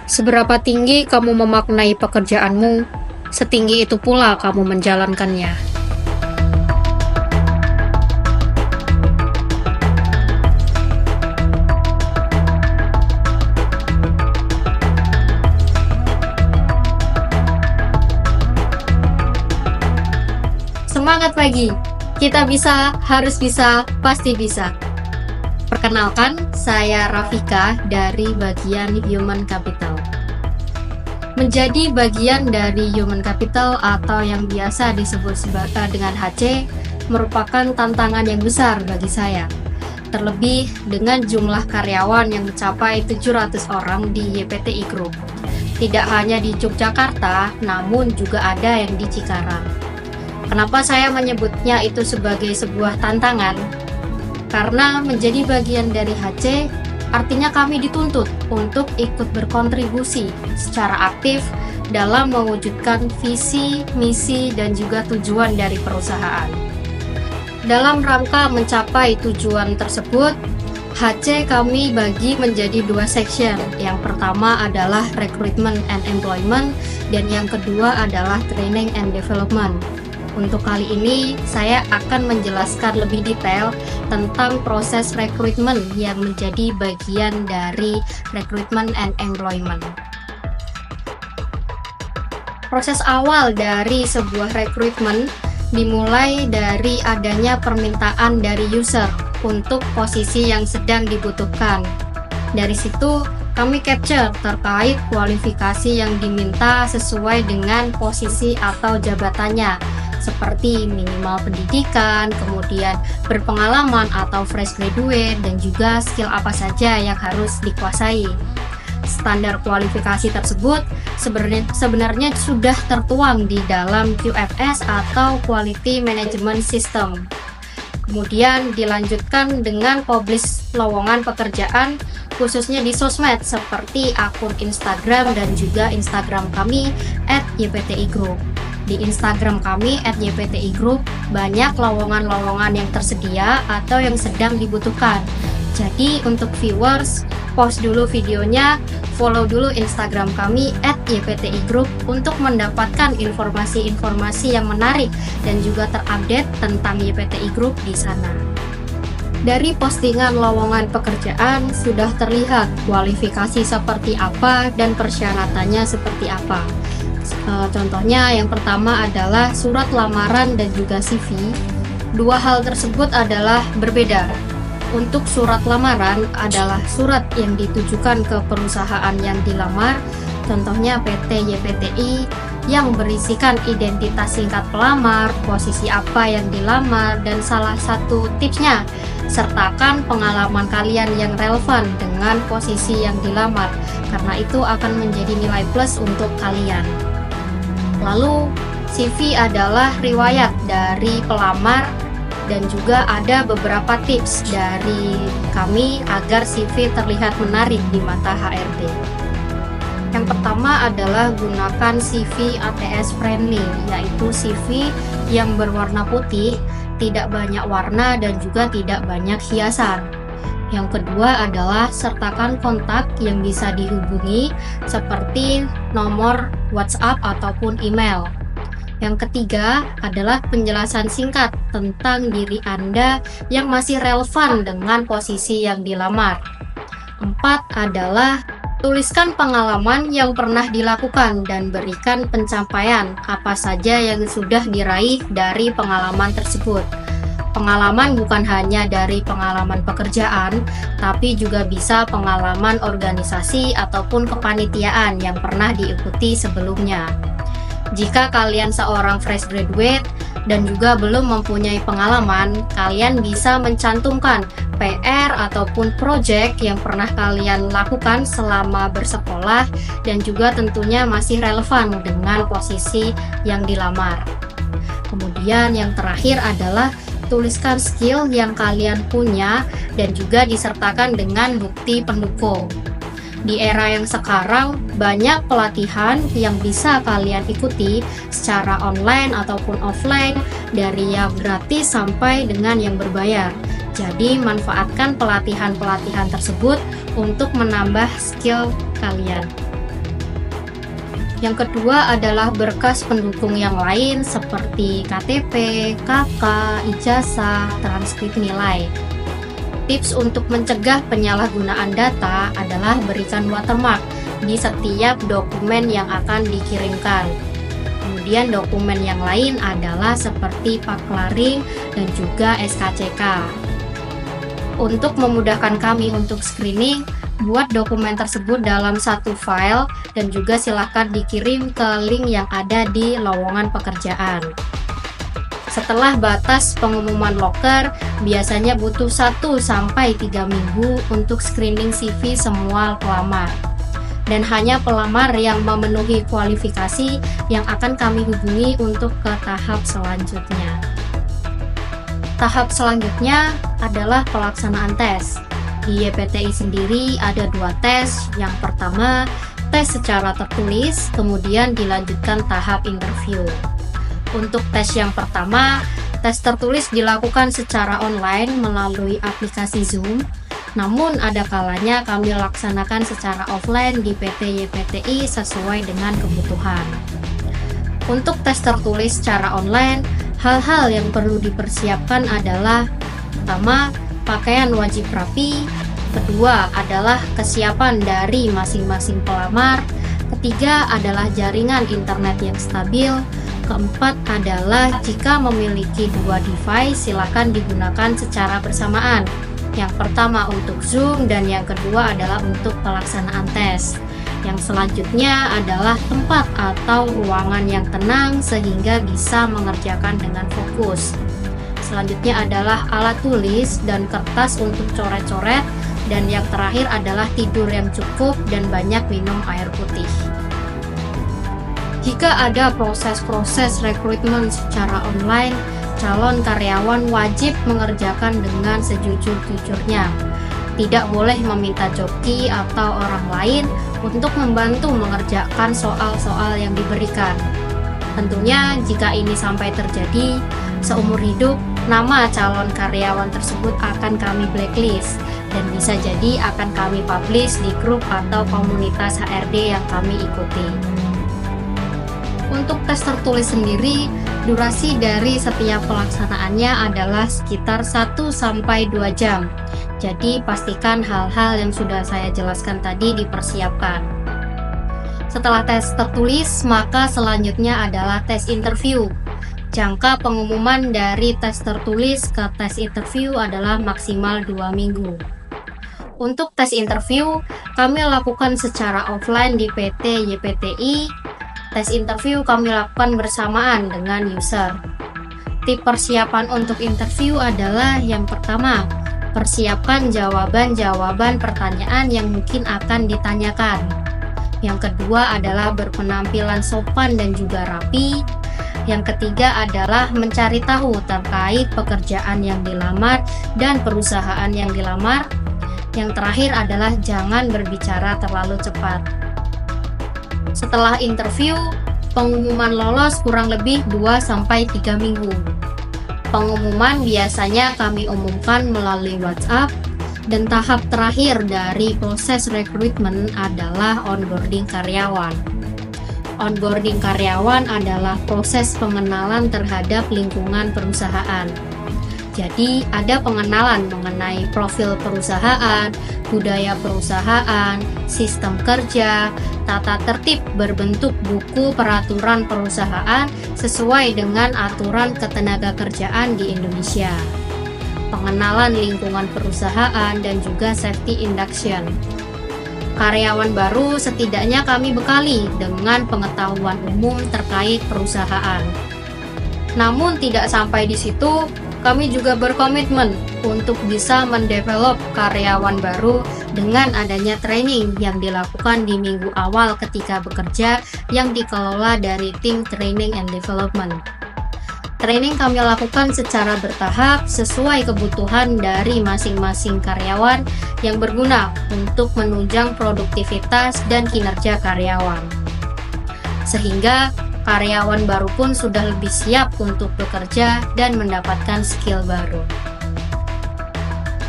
Seberapa tinggi kamu memaknai pekerjaanmu, setinggi itu pula kamu menjalankannya. Semangat pagi! Kita bisa, harus bisa, pasti bisa. Perkenalkan, saya Rafika dari bagian Human Capital. Menjadi bagian dari Human Capital atau yang biasa disebut dengan HC merupakan tantangan yang besar bagi saya. Terlebih dengan jumlah karyawan yang mencapai 700 orang di YPTI Group. Tidak hanya di Yogyakarta, namun juga ada yang di Cikarang. Kenapa saya menyebutnya itu sebagai sebuah tantangan? Karena menjadi bagian dari HC, artinya kami dituntut untuk ikut berkontribusi secara aktif dalam mewujudkan visi, misi, dan juga tujuan dari perusahaan. Dalam rangka mencapai tujuan tersebut, HC kami bagi menjadi 2 section. Yang pertama adalah Recruitment and Employment, dan yang kedua adalah Training and Development. Untuk kali ini, saya akan menjelaskan lebih detail tentang proses rekrutmen yang menjadi bagian dari Recruitment and Employment. Proses awal dari sebuah rekrutmen dimulai dari adanya permintaan dari user untuk posisi yang sedang dibutuhkan. Dari situ, kami capture terkait kualifikasi yang diminta sesuai dengan posisi atau jabatannya, seperti minimal pendidikan, kemudian berpengalaman atau fresh graduate, dan juga skill apa saja yang harus dikuasai. Standar kualifikasi tersebut sebenarnya sudah tertuang di dalam QFS atau Quality Management System. Kemudian dilanjutkan dengan publish lowongan pekerjaan khususnya di sosmed seperti akun Instagram dan juga Instagram kami @YPTI Group. Di Instagram kami @YPTI Group banyak lowongan-lowongan yang tersedia atau yang sedang dibutuhkan. Jadi untuk viewers, post dulu videonya, follow dulu Instagram kami @YPTI Group untuk mendapatkan informasi-informasi yang menarik dan juga terupdate tentang YPTI Group di sana. Dari postingan lowongan pekerjaan sudah terlihat kualifikasi seperti apa dan persyaratannya seperti apa. Contohnya yang pertama adalah surat lamaran dan juga CV. Dua hal tersebut adalah berbeda. Untuk surat lamaran adalah surat yang ditujukan ke perusahaan yang dilamar, contohnya PT YPTI, yang berisikan identitas singkat pelamar, posisi apa yang dilamar, dan salah satu tipsnya, sertakan pengalaman kalian yang relevan dengan posisi yang dilamar, karena itu akan menjadi nilai plus untuk kalian. Lalu CV adalah riwayat dari pelamar dan juga ada beberapa tips dari kami agar CV terlihat menarik di mata HRD. Yang pertama adalah gunakan CV ATS friendly, yaitu CV yang berwarna putih, tidak banyak warna dan juga tidak banyak hiasan. Yang kedua adalah sertakan kontak yang bisa dihubungi seperti nomor WhatsApp ataupun email. Yang ketiga adalah penjelasan singkat tentang diri Anda yang masih relevan dengan posisi yang dilamar. 4 adalah tuliskan pengalaman yang pernah dilakukan dan berikan pencapaian apa saja yang sudah diraih dari pengalaman tersebut. Pengalaman bukan hanya dari pengalaman pekerjaan, tapi juga bisa pengalaman organisasi ataupun kepanitiaan yang pernah diikuti sebelumnya. Jika kalian seorang fresh graduate dan juga belum mempunyai pengalaman, kalian bisa mencantumkan PR ataupun project yang pernah kalian lakukan selama bersekolah dan juga tentunya masih relevan dengan posisi yang dilamar. Kemudian yang terakhir adalah tuliskan skill yang kalian punya dan juga disertakan dengan bukti pendukung. Di era yang sekarang, banyak pelatihan yang bisa kalian ikuti secara online ataupun offline, dari yang gratis sampai dengan yang berbayar. Jadi, manfaatkan pelatihan-pelatihan tersebut untuk menambah skill kalian. Yang kedua adalah berkas pendukung yang lain seperti KTP, KK, ijazah, transkrip nilai. Tips untuk mencegah penyalahgunaan data adalah berikan watermark di setiap dokumen yang akan dikirimkan. Kemudian dokumen yang lain adalah seperti paklaring dan juga SKCK. Untuk memudahkan kami untuk screening, buat dokumen tersebut dalam satu file dan juga silakan dikirim ke link yang ada di lowongan pekerjaan. Setelah batas pengumuman loker, biasanya butuh 1-3 minggu untuk screening CV semua pelamar. Dan hanya pelamar yang memenuhi kualifikasi yang akan kami hubungi untuk ke tahap selanjutnya. Tahap selanjutnya adalah pelaksanaan tes. Di YPTI sendiri ada 2 tes. Yang pertama, tes secara tertulis, kemudian dilanjutkan tahap interview. Untuk tes yang pertama, tes tertulis dilakukan secara online melalui aplikasi Zoom. Namun ada kalanya kami laksanakan secara offline di PT YPTI sesuai dengan kebutuhan. Untuk tes tertulis secara online, hal-hal yang perlu dipersiapkan adalah pertama, pakaian wajib rapi, kedua adalah kesiapan dari masing-masing pelamar, ketiga adalah jaringan internet yang stabil, keempat adalah jika memiliki 2 device silakan digunakan secara bersamaan. Yang pertama untuk Zoom dan yang kedua adalah untuk pelaksanaan tes. Yang selanjutnya adalah tempat atau ruangan yang tenang sehingga bisa mengerjakan dengan fokus. Selanjutnya adalah alat tulis dan kertas untuk coret-coret, dan yang terakhir adalah tidur yang cukup dan banyak minum air putih. Jika ada proses-proses rekrutmen secara online, calon karyawan wajib mengerjakan dengan sejujur-jujurnya. Tidak boleh meminta joki atau orang lain untuk membantu mengerjakan soal-soal yang diberikan. Tentunya jika ini sampai terjadi, seumur hidup nama calon karyawan tersebut akan kami blacklist dan bisa jadi akan kami publish di grup atau komunitas HRD yang kami ikuti. Untuk tes tertulis sendiri, durasi dari setiap pelaksanaannya adalah sekitar 1-2 jam. Jadi pastikan hal-hal yang sudah saya jelaskan tadi dipersiapkan. Setelah tes tertulis, maka selanjutnya adalah tes interview. Jangka pengumuman dari tes tertulis ke tes interview adalah maksimal 2 minggu. Untuk tes interview, kami lakukan secara offline di PT YPTI. Tes interview kami lakukan bersamaan dengan user. Tip persiapan untuk interview adalah yang pertama, persiapkan jawaban-jawaban pertanyaan yang mungkin akan ditanyakan. Yang kedua adalah berpenampilan sopan dan juga rapi. Yang ketiga adalah mencari tahu terkait pekerjaan yang dilamar dan perusahaan yang dilamar. Yang terakhir adalah jangan berbicara terlalu cepat. Setelah interview, pengumuman lolos kurang lebih 2-3 minggu. Pengumuman biasanya kami umumkan melalui WhatsApp, dan tahap terakhir dari proses rekrutmen adalah onboarding karyawan. Onboarding karyawan adalah proses pengenalan terhadap lingkungan perusahaan. Jadi, ada pengenalan mengenai profil perusahaan, budaya perusahaan, sistem kerja, tata tertib berbentuk buku peraturan perusahaan sesuai dengan aturan ketenagakerjaan di Indonesia. Pengenalan lingkungan perusahaan dan juga safety induction. Karyawan baru setidaknya kami bekali dengan pengetahuan umum terkait perusahaan. Namun tidak sampai di situ, kami juga berkomitmen untuk bisa mendevelop karyawan baru dengan adanya training yang dilakukan di minggu awal ketika bekerja yang dikelola dari tim Training and Development. Training kami lakukan secara bertahap sesuai kebutuhan dari masing-masing karyawan yang berguna untuk menunjang produktivitas dan kinerja karyawan. Sehingga karyawan baru pun sudah lebih siap untuk bekerja dan mendapatkan skill baru.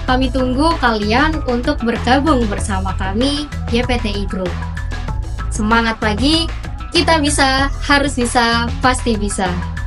Kami tunggu kalian untuk bergabung bersama kami YPTI Group. Semangat pagi, Kita bisa, harus bisa, pasti bisa.